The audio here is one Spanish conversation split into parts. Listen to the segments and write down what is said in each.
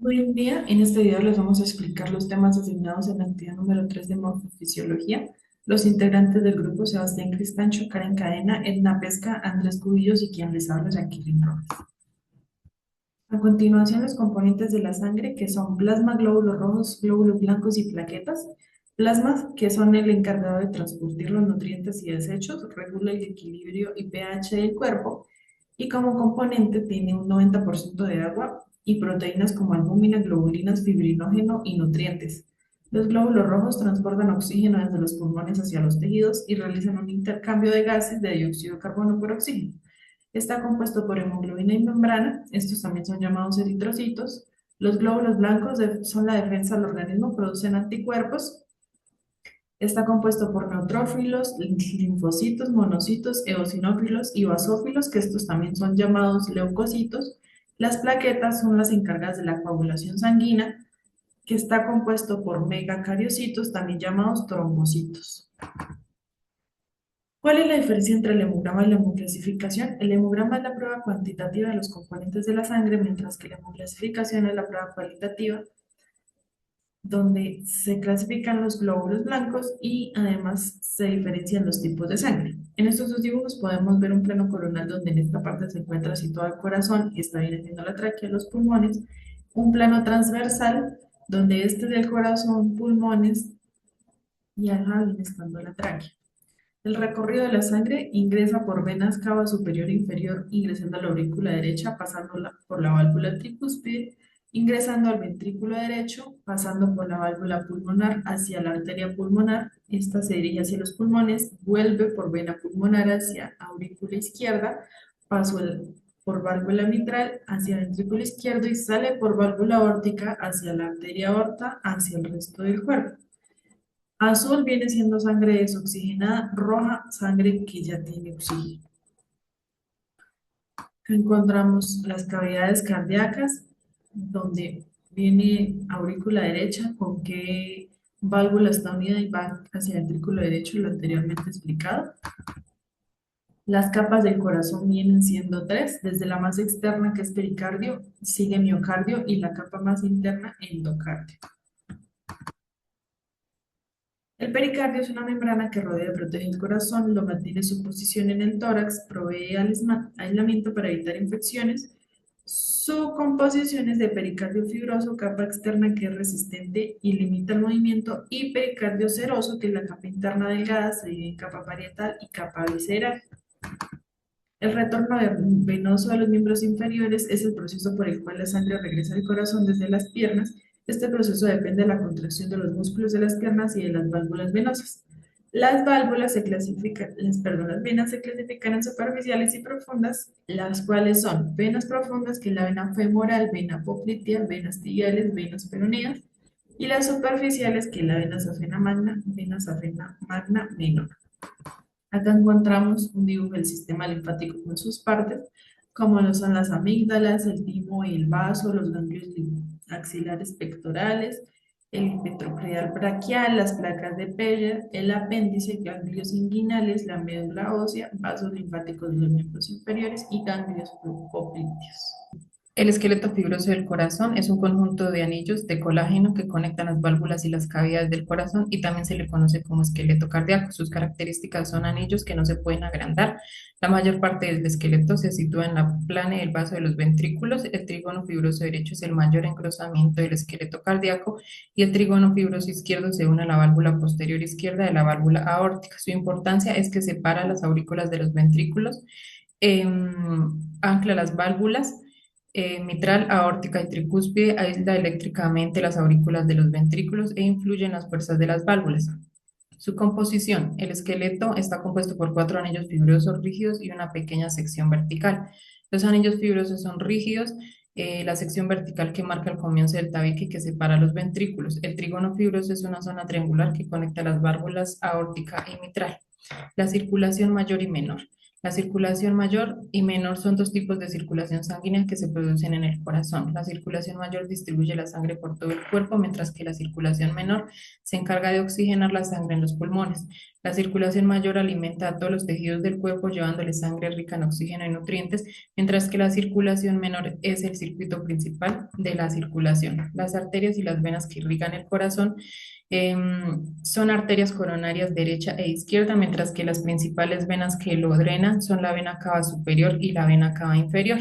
Buen día, en este video les vamos a explicar los temas asignados en la actividad número 3 de morfofisiología. Los integrantes del grupo: Sebastián Cristancho, Karen Cadena, Edna Pesca, Andrés Cubillos y quien les habla, Jacqueline Rojas. A continuación, los componentes de la sangre, que son plasma, glóbulos rojos, glóbulos blancos y plaquetas. Plasma, que son el encargado de transportar los nutrientes y desechos, regula el equilibrio y pH del cuerpo, y como componente tiene un 90% de agua y proteínas como albúmina, globulinas, fibrinógeno y nutrientes. Los glóbulos rojos transportan oxígeno desde los pulmones hacia los tejidos y realizan un intercambio de gases de dióxido de carbono por oxígeno. Está compuesto por hemoglobina y membrana, estos también son llamados eritrocitos. Los glóbulos blancos son la defensa del organismo, producen anticuerpos. Está compuesto por neutrófilos, linfocitos, monocitos, eosinófilos y basófilos, que estos también son llamados leucocitos. Las plaquetas son las encargadas de la coagulación sanguínea, que está compuesto por megacariocitos, también llamados trombocitos. ¿Cuál es la diferencia entre el hemograma y la hemoclasificación? El hemograma es la prueba cuantitativa de los componentes de la sangre, mientras que la hemoclasificación es la prueba cualitativa, donde se clasifican los glóbulos blancos y además se diferencian los tipos de sangre. En estos dos dibujos podemos ver un plano coronal donde en esta parte se encuentra situado el corazón y está viene siendo la tráquea, los pulmones, un plano transversal donde este es el corazón, pulmones y acá viene estando la tráquea. El recorrido de la sangre ingresa por venas cava superior e inferior, ingresando a la aurícula derecha, pasando por la válvula tricúspide, ingresando al ventrículo derecho, pasando por la válvula pulmonar hacia la arteria pulmonar. Esta se dirige hacia los pulmones, vuelve por vena pulmonar hacia aurícula izquierda, pasó por válvula mitral hacia ventrículo izquierdo y sale por válvula aórtica hacia la arteria aorta, hacia el resto del cuerpo. Azul viene siendo sangre desoxigenada, roja, sangre que ya tiene oxígeno. Acá encontramos las cavidades cardíacas, donde viene aurícula derecha, con qué válvula está unida y va hacia el ventrículo derecho, lo anteriormente explicado. Las capas del corazón vienen siendo tres, desde la más externa, que es pericardio, sigue miocardio y la capa más interna, endocardio. El pericardio es una membrana que rodea y protege el corazón, lo mantiene su posición en el tórax, provee aislamiento para evitar infecciones. Su composición es de pericardio fibroso, capa externa que es resistente y limita el movimiento, y pericardio seroso, que es la capa interna delgada, se divide en capa parietal y capa visceral. El retorno venoso de los miembros inferiores es el proceso por el cual la sangre regresa al corazón desde las piernas. Este proceso depende de la contracción de los músculos de las piernas y de las válvulas venosas. Las válvulas se clasifican, las venas se clasifican en superficiales y profundas, las cuales son venas profundas, que es la vena femoral, vena popliteal, venas tibiales, venas peroneas, y las superficiales, que es la vena safena magna menor. Acá encontramos un dibujo del sistema linfático con sus partes, como lo son las amígdalas, el timo y el vaso, los ganglios axilares pectorales, el petrocleial braquial, las placas de Peyer, el apéndice, ganglios inguinales, la médula ósea, vasos linfáticos de los miembros inferiores y ganglios popliteos. El esqueleto fibroso del corazón es un conjunto de anillos de colágeno que conectan las válvulas y las cavidades del corazón, y también se le conoce como esqueleto cardíaco. Sus características son anillos que no se pueden agrandar. La mayor parte del esqueleto se sitúa en la plana del vaso de los ventrículos. El trígono fibroso derecho es el mayor engrosamiento del esqueleto cardíaco, y el trígono fibroso izquierdo se une a la válvula posterior izquierda de la válvula aórtica. Su importancia es que separa las aurículas de los ventrículos, ancla las válvulas mitral, aórtica y tricúspide, aísla eléctricamente las aurículas de los ventrículos e influye en las fuerzas de las válvulas. Su composición: el esqueleto está compuesto por cuatro anillos fibrosos rígidos y una pequeña sección vertical. Los anillos fibrosos son rígidos, la sección vertical que marca el comienzo del tabique que separa los ventrículos. El trígono fibroso es una zona triangular que conecta las válvulas aórtica y mitral. La circulación mayor y menor. La circulación mayor y menor son dos tipos de circulación sanguínea que se producen en el corazón. La circulación mayor distribuye la sangre por todo el cuerpo, mientras que la circulación menor se encarga de oxigenar la sangre en los pulmones. La circulación mayor alimenta a todos los tejidos del cuerpo llevándole sangre rica en oxígeno y nutrientes, mientras que la circulación menor es el circuito principal de la circulación. Las arterias y las venas que irrigan el corazón son arterias coronarias derecha e izquierda, mientras que las principales venas que lo drenan son la vena cava superior y la vena cava inferior.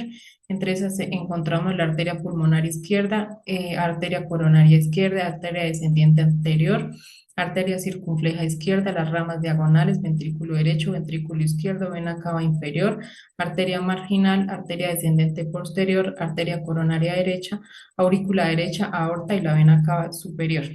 Entre esas encontramos la arteria pulmonar izquierda, arteria coronaria izquierda, arteria descendiente anterior, arteria circunfleja izquierda, las ramas diagonales, ventrículo derecho, ventrículo izquierdo, vena cava inferior, arteria marginal, arteria descendente posterior, arteria coronaria derecha, aurícula derecha, aorta y la vena cava superior.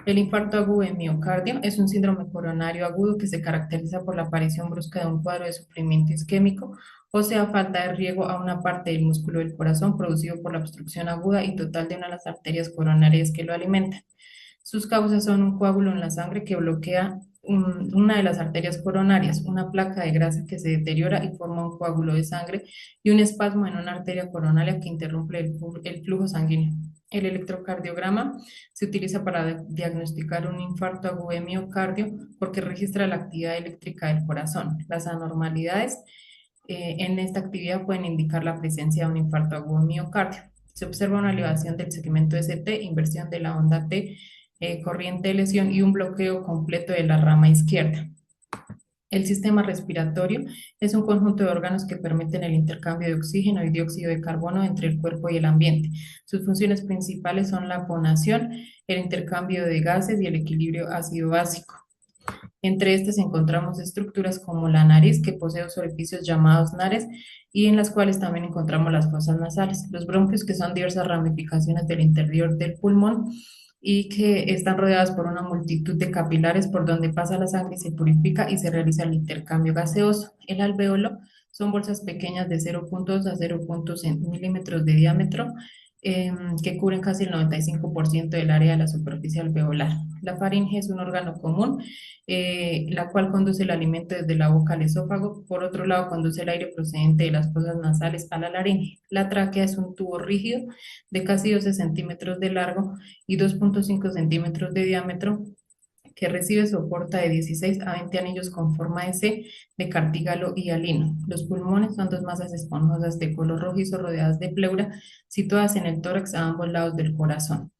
El infarto agudo de miocardio es un síndrome coronario agudo que se caracteriza por la aparición brusca de un cuadro de sufrimiento isquémico, o sea, falta de riego a una parte del músculo del corazón producido por la obstrucción aguda y total de una de las arterias coronarias que lo alimentan. Sus causas son un coágulo en la sangre que bloquea una de las arterias coronarias, una placa de grasa que se deteriora y forma un coágulo de sangre y un espasmo en una arteria coronaria que interrumpe el flujo sanguíneo. El electrocardiograma se utiliza para diagnosticar un infarto agudo de miocardio porque registra la actividad eléctrica del corazón. Las anormalidades en esta actividad pueden indicar la presencia de un infarto agudo de miocardio. Se observa una elevación del segmento ST, inversión de la onda T, corriente de lesión y un bloqueo completo de la rama izquierda. El sistema respiratorio es un conjunto de órganos que permiten el intercambio de oxígeno y dióxido de carbono entre el cuerpo y el ambiente. Sus funciones principales son la fonación, el intercambio de gases y el equilibrio ácido-básico. Entre estas encontramos estructuras como la nariz, que posee dos orificios llamados nares, y en las cuales también encontramos las fosas nasales, los bronquios, que son diversas ramificaciones del interior del pulmón y que están rodeadas por una multitud de capilares por donde pasa la sangre y se purifica y se realiza el intercambio gaseoso. El alvéolo son bolsas pequeñas de 0,2 a 0,6 milímetros de diámetro que cubren casi el 95% del área de la superficie alveolar. La faringe es un órgano común la cual conduce el alimento desde la boca al esófago. Por otro lado, conduce el aire procedente de las fosas nasales a la laringe. La tráquea es un tubo rígido de casi 12 centímetros de largo y 2,5 centímetros de diámetro que recibe soporta de 16 a 20 anillos con forma de C de cartílago y alino. Los pulmones son dos masas esponjosas de color rojizo rodeadas de pleura situadas en el tórax a ambos lados del corazón.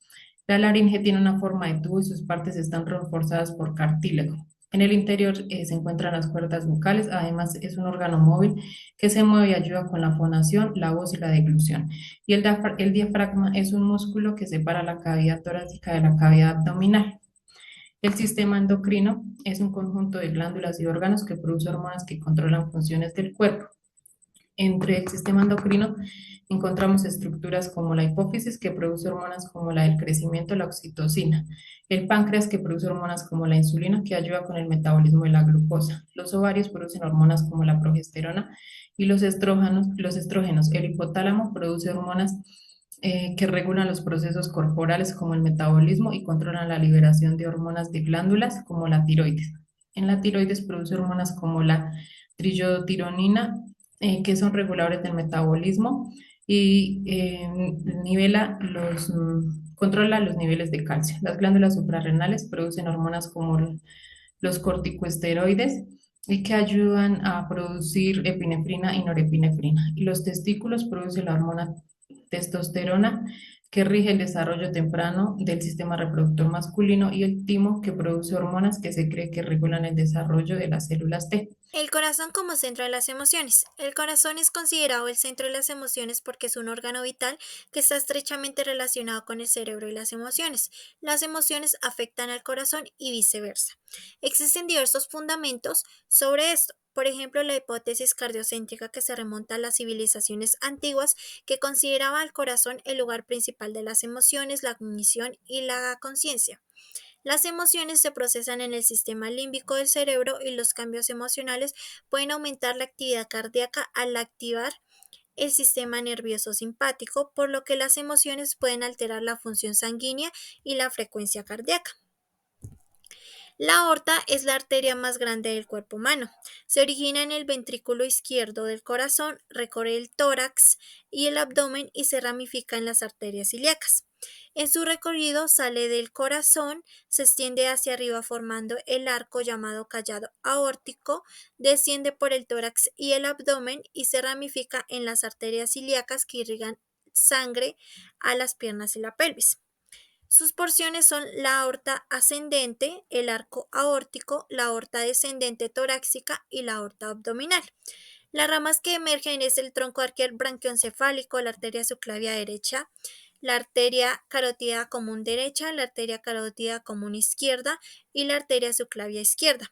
La laringe tiene una forma de tubo y sus partes están reforzadas por cartílago. En el interior se encuentran las cuerdas bucales, además es un órgano móvil que se mueve y ayuda con la fonación, la voz y la deglución. Y el diafragma es un músculo que separa la cavidad torácica de la cavidad abdominal. El sistema endocrino es un conjunto de glándulas y órganos que produce hormonas que controlan funciones del cuerpo. Entre el sistema endocrino encontramos estructuras como la hipófisis, que produce hormonas como la del crecimiento, la oxitocina, el páncreas, que produce hormonas como la insulina, que ayuda con el metabolismo de la glucosa, los ovarios producen hormonas como la progesterona y los estrógenos, el hipotálamo produce hormonas que regulan los procesos corporales como el metabolismo y controlan la liberación de hormonas de glándulas como la tiroides. En la tiroides produce hormonas como la trillotironina, que son reguladores del metabolismo y controla los niveles de calcio. Las glándulas suprarrenales producen hormonas como los corticosteroides y que ayudan a producir epinefrina y norepinefrina. Y los testículos producen la hormona testosterona que rige el desarrollo temprano del sistema reproductor masculino y el timo que produce hormonas que se cree que regulan el desarrollo de las células T. El corazón como centro de las emociones. El corazón es considerado el centro de las emociones porque es un órgano vital que está estrechamente relacionado con el cerebro y las emociones. Las emociones afectan al corazón y viceversa. Existen diversos fundamentos sobre esto. Por ejemplo, la hipótesis cardiocéntrica que se remonta a las civilizaciones antiguas que consideraba al corazón el lugar principal de las emociones, la cognición y la conciencia. Las emociones se procesan en el sistema límbico del cerebro y los cambios emocionales pueden aumentar la actividad cardíaca al activar el sistema nervioso simpático, por lo que las emociones pueden alterar la función sanguínea y la frecuencia cardíaca. La aorta es la arteria más grande del cuerpo humano. Se origina en el ventrículo izquierdo del corazón, recorre el tórax y el abdomen y se ramifica en las arterias ilíacas. En su recorrido sale del corazón, se extiende hacia arriba formando el arco llamado callado aórtico, desciende por el tórax y el abdomen y se ramifica en las arterias ilíacas que irrigan sangre a las piernas y la pelvis. Sus porciones son la aorta ascendente, el arco aórtico, la aorta descendente torácica y la aorta abdominal. Las ramas que emergen es el tronco arqueal branquioencefálico, la arteria subclavia derecha, la arteria carótida común derecha, la arteria carótida común izquierda y la arteria subclavia izquierda.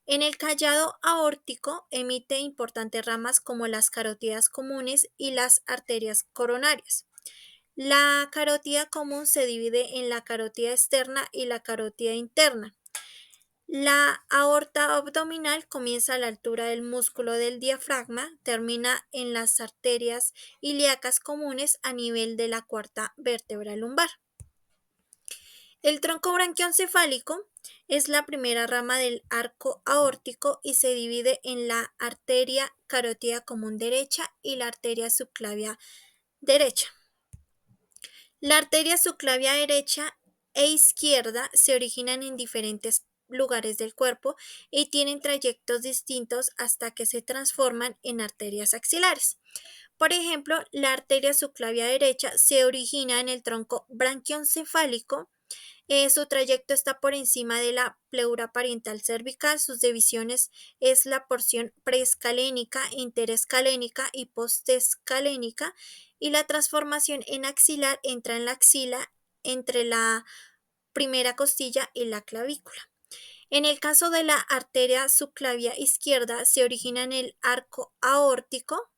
En el callado aórtico emite importantes ramas como las carótidas comunes y las arterias coronarias. La carótida común se divide en la carótida externa y la carótida interna. La aorta abdominal comienza a la altura del músculo del diafragma, termina en las arterias ilíacas comunes a nivel de la cuarta vértebra lumbar. El tronco branquioencefálico es la primera rama del arco aórtico y se divide en la arteria carótida común derecha y la arteria subclavia derecha. La arteria subclavia derecha e izquierda se originan en diferentes lugares del cuerpo y tienen trayectos distintos hasta que se transforman en arterias axilares. Por ejemplo, la arteria subclavia derecha se origina en el tronco branquioencefálico. Su trayecto está por encima de la pleura parietal cervical. Sus divisiones es la porción preescalénica, interescalénica y postescalénica, y la transformación en axilar entra en la axila entre la primera costilla y la clavícula. En el caso de la arteria subclavia izquierda, se origina en el arco aórtico.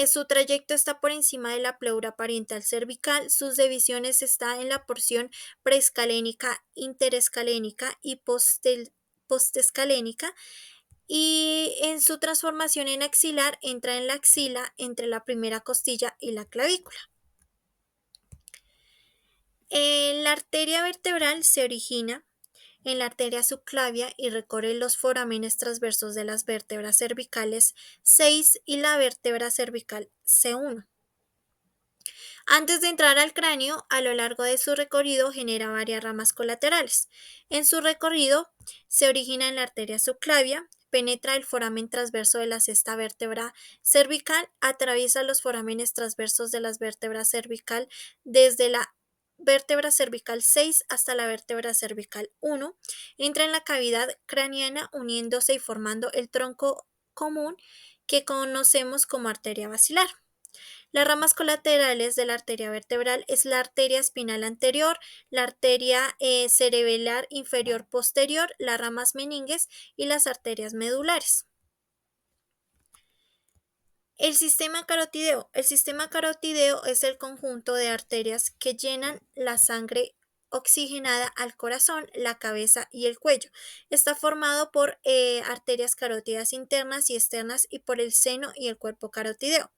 Su trayecto está por encima de la pleura parietal cervical. Sus divisiones están en la porción preescalénica, interescalénica y postescalénica. Y en su transformación en axilar entra en la axila entre la primera costilla y la clavícula. La arteria vertebral se origina en la arteria subclavia y recorre los forámenes transversos de las vértebras cervicales 6 y la vértebra cervical C1. Antes de entrar al cráneo, a lo largo de su recorrido genera varias ramas colaterales. En su recorrido se origina en la arteria subclavia, penetra el foramen transverso de la sexta vértebra cervical, atraviesa los forámenes transversos de las vértebras cervical desde la vértebra cervical 6 hasta la vértebra cervical 1, entra en la cavidad craneana uniéndose y formando el tronco común que conocemos como arteria basilar. Las ramas colaterales de la arteria vertebral es la arteria espinal anterior, la arteria cerebelar inferior posterior, las ramas meninges y las arterias medulares. El sistema carotideo. El sistema carotideo es el conjunto de arterias que llenan la sangre oxigenada al corazón, la cabeza y el cuello. Está formado por arterias carótidas internas y externas y por el seno y el cuerpo carotideo.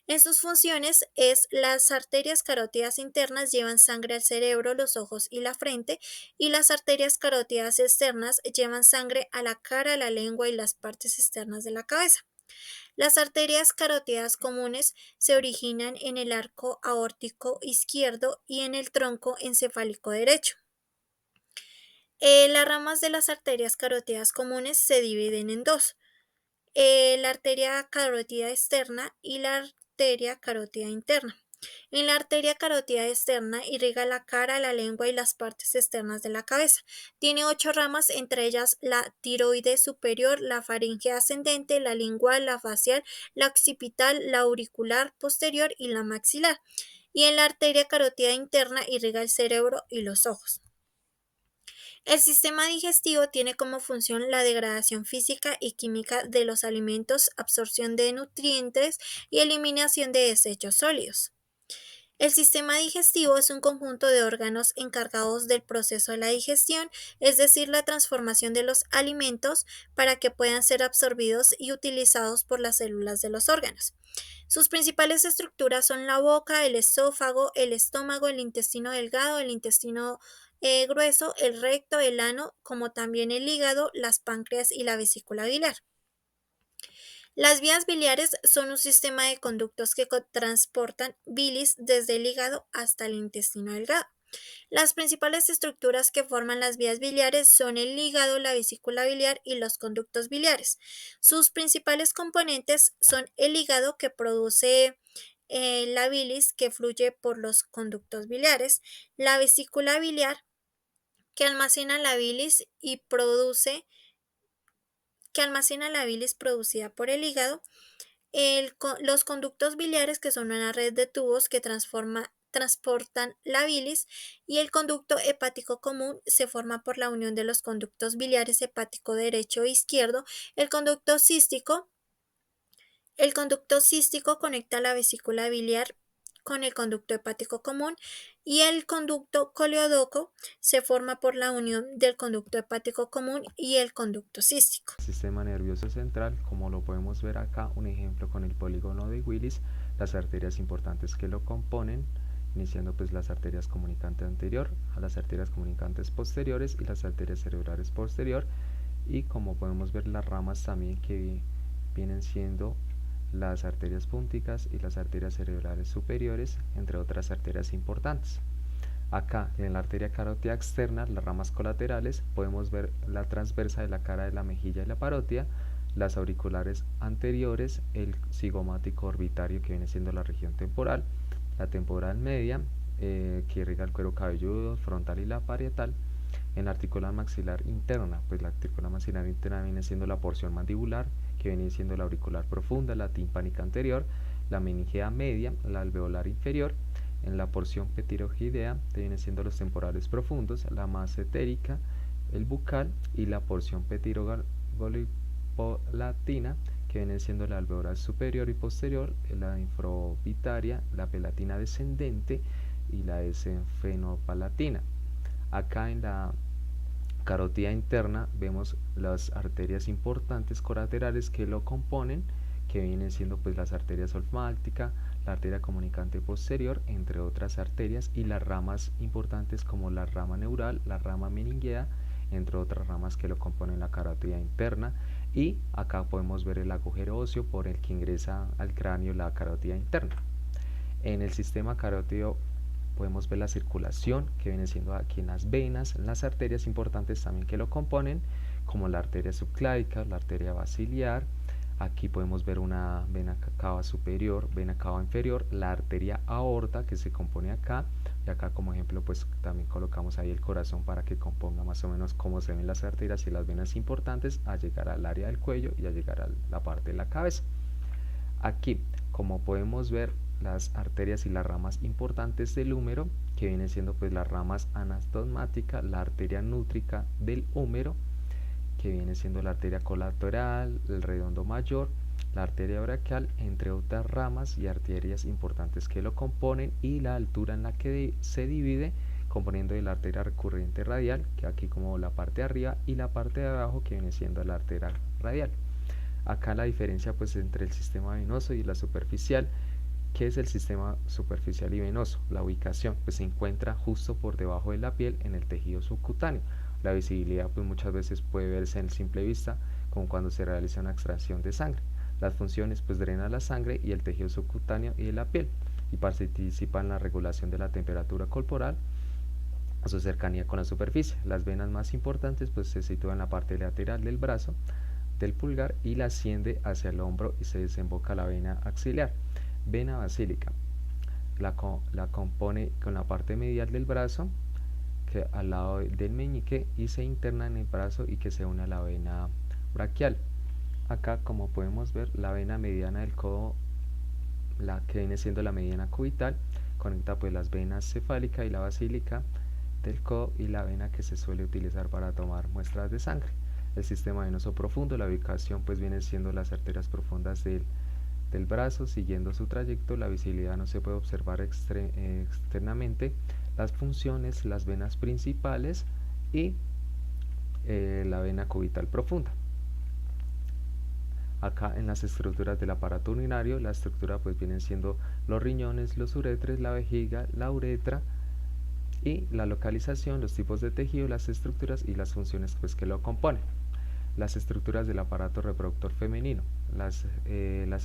En sus funciones las arterias carótidas internas llevan sangre al cerebro, los ojos y la frente, y las arterias carótidas externas llevan sangre a la cara, la lengua y las partes externas de la cabeza. Las arterias carótidas comunes se originan en el arco aórtico izquierdo y en el tronco encefálico derecho. Las ramas de las arterias carótidas comunes se dividen en dos: la arteria carótida externa y la arteria carótida interna. En la arteria carótida externa irriga la cara, la lengua y las partes externas de la cabeza. Tiene 8 ramas, entre ellas la tiroide superior, la faringe ascendente, la lingual, la facial, la occipital, la auricular posterior y la maxilar. Y en la arteria carótida interna irriga el cerebro y los ojos. El sistema digestivo tiene como función la degradación física y química de los alimentos, absorción de nutrientes y eliminación de desechos sólidos. El sistema digestivo es un conjunto de órganos encargados del proceso de la digestión, es decir, la transformación de los alimentos para que puedan ser absorbidos y utilizados por las células de los órganos. Sus principales estructuras son la boca, el esófago, el estómago, el intestino delgado, el intestino grueso, el recto, el ano, como también el hígado, las páncreas y la vesícula biliar. Las vías biliares son un sistema de conductos que transportan bilis desde el hígado hasta el intestino delgado. Las principales estructuras que forman las vías biliares son el hígado, la vesícula biliar y los conductos biliares. Sus principales componentes son el hígado, que produce la bilis que fluye por los conductos biliares, la vesícula biliar, que almacena la bilis y produce que almacena la bilis producida por el hígado, los conductos biliares, que son una red de tubos que transportan la bilis, y el conducto hepático común se forma por la unión de los conductos biliares hepático derecho e izquierdo. El conducto cístico conecta la vesícula biliar con el conducto hepático común, y el conducto coleodoco se forma por la unión del conducto hepático común y el conducto cístico. Sistema nervioso central, como lo podemos ver acá, un ejemplo con el polígono de Willis, las arterias importantes que lo componen, iniciando pues las arterias comunicantes anterior, a las arterias comunicantes posteriores y las arterias cerebrales posterior, y como podemos ver las ramas también que vienen siendo las arterias púnticas y las arterias cerebrales superiores, entre otras arterias importantes. Acá en la arteria carótida externa, las ramas colaterales, podemos ver la transversa de la cara de la mejilla y la parótida, las auriculares anteriores, el cigomático orbitario, que viene siendo la región temporal, la temporal media, que irriga el cuero cabelludo, frontal y la parietal. En la articular maxilar interna, pues la articular maxilar interna viene siendo la porción mandibular, que viene siendo la auricular profunda, la timpánica anterior, la meningea media, la alveolar inferior. En la porción pterygoidea vienen siendo los temporales profundos, la massetérica, el bucal, y la porción pterygolipolatina, que viene siendo la alveolar superior y posterior, la infravitaria, la palatina descendente y la esfenopalatina. Acá en la carótida interna vemos las arterias importantes colaterales que lo componen, que vienen siendo pues las arterias olfáctica, la arteria comunicante posterior, entre otras arterias, y las ramas importantes como la rama neural, la rama meninguea, entre otras ramas que lo componen la carótida interna. Y acá podemos ver el agujero óseo por el que ingresa al cráneo la carótida interna. En el sistema carótido podemos ver la circulación, que viene siendo aquí en las venas, las arterias importantes también que lo componen, como la arteria subclávica, la arteria basiliar. Aquí podemos ver una vena cava superior, vena cava inferior, la arteria aorta, que se compone acá, y acá como ejemplo pues también colocamos ahí el corazón para que componga más o menos cómo se ven las arterias y las venas importantes a llegar al área del cuello y a llegar a la parte de la cabeza. Aquí, como podemos ver, las arterias y las ramas importantes del húmero, que vienen siendo pues las ramas anastomáticas, la arteria nútrica del húmero, que viene siendo la arteria colateral, el redondo mayor, la arteria braquial, entre otras ramas y arterias importantes que lo componen, y la altura en la que se divide, componiendo de la arteria recurrente radial, que aquí como la parte de arriba, y la parte de abajo, que viene siendo la arteria radial. Acá la diferencia pues entre el sistema venoso y la superficial. ¿Qué es el sistema superficial y venoso? La ubicación pues se encuentra justo por debajo de la piel, en el tejido subcutáneo. La visibilidad pues muchas veces puede verse en simple vista, como cuando se realiza una extracción de sangre. Las funciones pues drena la sangre y el tejido subcutáneo y de la piel, y participa en la regulación de la temperatura corporal a su cercanía con la superficie. Las venas más importantes pues se sitúan en la parte lateral del brazo, del pulgar, y la asciende hacia el hombro y se desemboca la vena axilar. Vena basílica la compone con la parte medial del brazo, que al lado del meñique, y se interna en el brazo y que se une a la vena braquial. Acá como podemos ver, la vena mediana del codo, la que viene siendo la mediana cubital, conecta pues las venas cefálica y la basílica del codo, y la vena que se suele utilizar para tomar muestras de sangre. El sistema venoso profundo, la ubicación pues viene siendo las arterias profundas del brazo, siguiendo su trayecto. La visibilidad no se puede observar externamente. Las funciones, las venas principales y la vena cubital profunda. Acá en las estructuras del aparato urinario, la estructura pues vienen siendo los riñones, los uretres, la vejiga, la uretra, y la localización, los tipos de tejido, las estructuras y las funciones pues, que lo componen. Las estructuras del aparato reproductor femenino. Las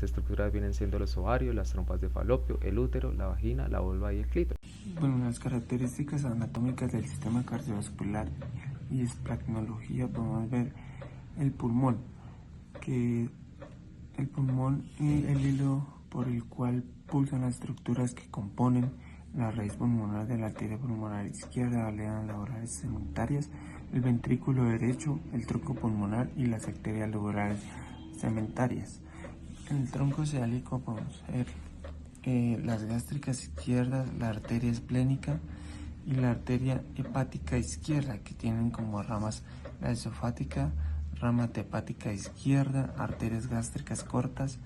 estructuras vienen siendo los ovarios, las trompas de falopio, el útero, la vagina, la vulva y el clítoris. Bueno, las características anatómicas del sistema cardiovascular y esplagnología podemos ver el pulmón, que el pulmón es el hilo por el cual pulsan las estructuras que componen la raíz pulmonar de la arteria pulmonar izquierda, aleas laborales cementarias, el ventrículo derecho, el tronco pulmonar y las arterias laborales cementarias. En el tronco ceálico podemos ver las gástricas izquierdas, la arteria esplénica y la arteria hepática izquierda, que tienen como ramas la esofática, rama hepática izquierda, arterias gástricas cortas,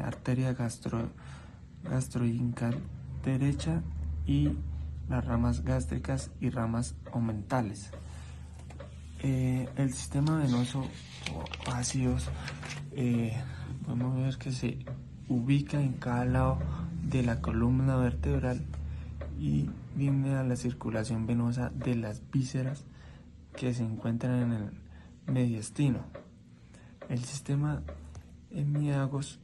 arteria gastrointestinal derecha y las ramas gástricas y ramas omentales. El sistema venoso o ácidos podemos ver que se ubica en cada lado de la columna vertebral y viene a la circulación venosa de las vísceras que se encuentran en el mediastino. El sistema hemiagos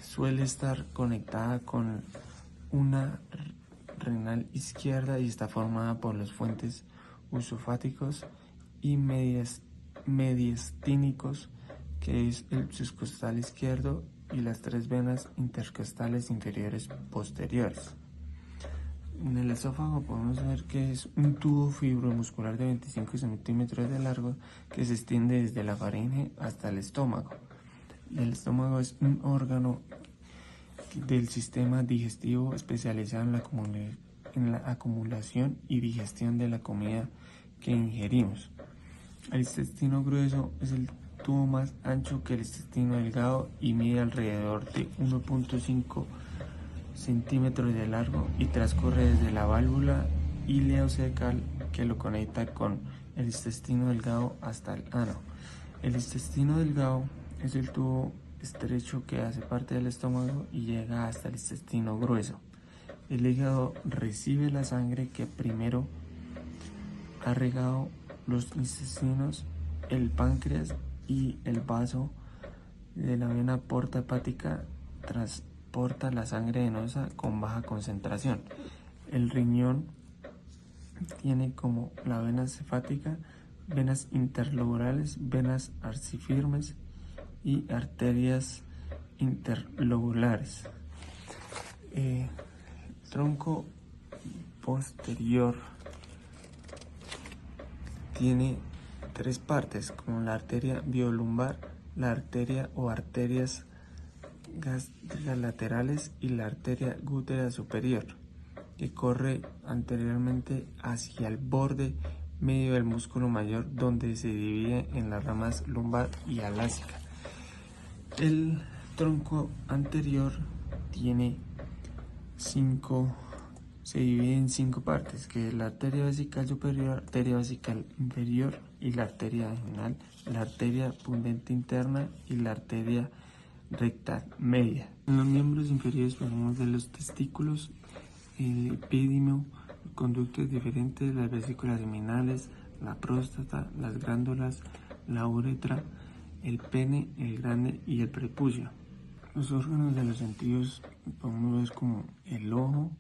suele estar conectada con una renal izquierda y está formada por los fuentes usofáticos y mediastínicos, que es el subcostal izquierdo, y las tres venas intercostales inferiores posteriores. En el esófago podemos ver que es un tubo fibromuscular de 25 centímetros de largo que se extiende desde la faringe hasta el estómago. El estómago es un órgano del sistema digestivo especializado en la acumulación y digestión de la comida que ingerimos. El intestino grueso es el tubo más ancho que el intestino delgado y mide alrededor de 1.5 centímetros de largo y transcurre desde la válvula ileocecal que lo conecta con el intestino delgado hasta el ano. El intestino delgado es el tubo estrecho que hace parte del estómago y llega hasta el intestino grueso. El hígado recibe la sangre que primero ha regado los intestinos, el páncreas y el vaso de la vena porta hepática transporta la sangre venosa con baja concentración. El riñón tiene como la vena cefática, venas interlobulares, venas arcifirmes y arterias interlobulares. Tronco posterior tiene tres partes, como la arteria biolumbar, la arteria o arterias gástricas laterales y la arteria glútea superior, que corre anteriormente hacia el borde medio del músculo mayor, donde se divide en las ramas lumbar y alásica. El tronco anterior se divide en 5 partes, que es la arteria vesical superior, arteria vesical inferior y la arteria vaginal, la arteria pudente interna y la arteria rectal media. En los miembros inferiores podemos ver los testículos, el epidídimo, conductos diferentes, las vesículas seminales, la próstata, las glándulas, la uretra, el pene, el glande y el prepucio. Los órganos de los sentidos podemos ver como el ojo,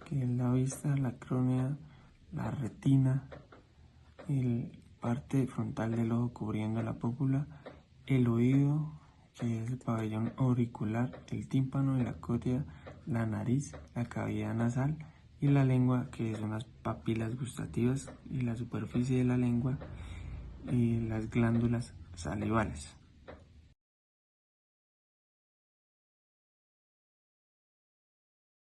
que es la vista, la córnea, la retina, la parte frontal del ojo cubriendo la pópula, el oído, que es el pabellón auricular, el tímpano y la cóclea, la nariz, la cavidad nasal y la lengua, que son las papilas gustativas y la superficie de la lengua y las glándulas salivales.